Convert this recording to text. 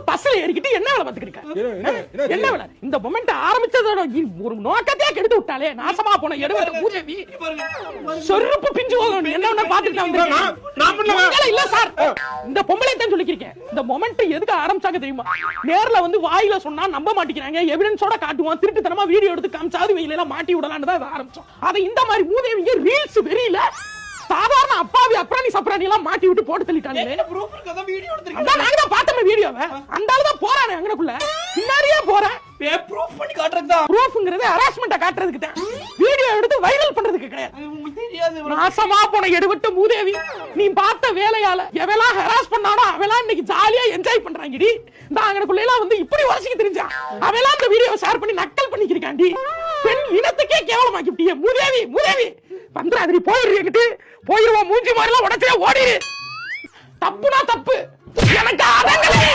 பஸ்ல ஏறிக்கிட்டு என்ன வேலை பாத்துக்கிட்டு என்ன வேலை? இந்த மொமெண்ட் ஆரம்பிச்சதோட ஒரு நோக்கத்தையே கெடுத்து விட்டாலே. நாசமா போன எடுவட்ட பூதேவி சொருப்பு பிஞ்சு போகும். என்ன பாத்துட்டு இல்ல சார், இந்த பொம்பளை தான் சொல்லிக்கிறேன். இந்த மொமெண்ட் எதுக்கு ஆரம்பிச்சாங்க தெரியுமா? நேர்ல வந்து வாயில சொன்னா நம்ப மாட்டேங்கிறாங்க, எவிடன்ஸோட காட்டுவோம், திருட்டுத்தனமா வீடியோ எடுத்து காமிச்சாது வெயில எல்லாம் மாட்டி விடலான்னு தான் ஆரம்பிச்சோம். அதை இந்த மாதிரி மூதேவிங்க ரீல்ஸ் வெறியில சாதாரண அப்பாவி அப்ராணி சப்ராணி எல்லாம் மாட்டி விட்டு போட்டு தள்ளிட்டாங்க. என்ன ப்ரூஃப் இருக்கா? வீடியோ எடுத்துறீங்க. நாங்க தான் பார்த்தோம் வீடியோவை. அந்த ஆளு தான் போறானே அங்கனக்குள்ள. பின்னாடியே போறேன். ப்ரூஃப் பண்ணி காட்றதுக்கு தான். ப்ரூஃப்ங்கிறது ஹராஸ்மென்ட்ட காட்றதுக்கு தான். வீடியோ எடுத்து வைரல் பண்றதுக்கு கிடையாது. உங்களுக்கு தெரியாது. நாசமா போன எடுவட்ட மூதேவி. நீ பார்த்த வேலையால எவெல்லாம் ஹராஸ் பண்ணானோ அவெல்லாம் இன்னைக்கு ஜாலியா என்ஜாய் பண்றாங்கடி. நான் அங்கனக்குள்ள எல்லாம் வந்து இப்படி வளசிக்க தெரிஞ்சா. அவெல்லாம் அந்த வீடியோ ஷேர் பண்ணி நக்கல் பண்ணிக்கிருக்காண்டி. பெண் இனத்துக்கே கேவலமாக்கிட்டியே மூதேவி மூதேவி. பண்றாதடி போயிடுறீங்கிட்டு. போயிருவோம் மூஞ்சி மாதிரிலாம் உடச்சே ஓடிரு. தப்புனா தப்பு. எனக்கு அதங்களே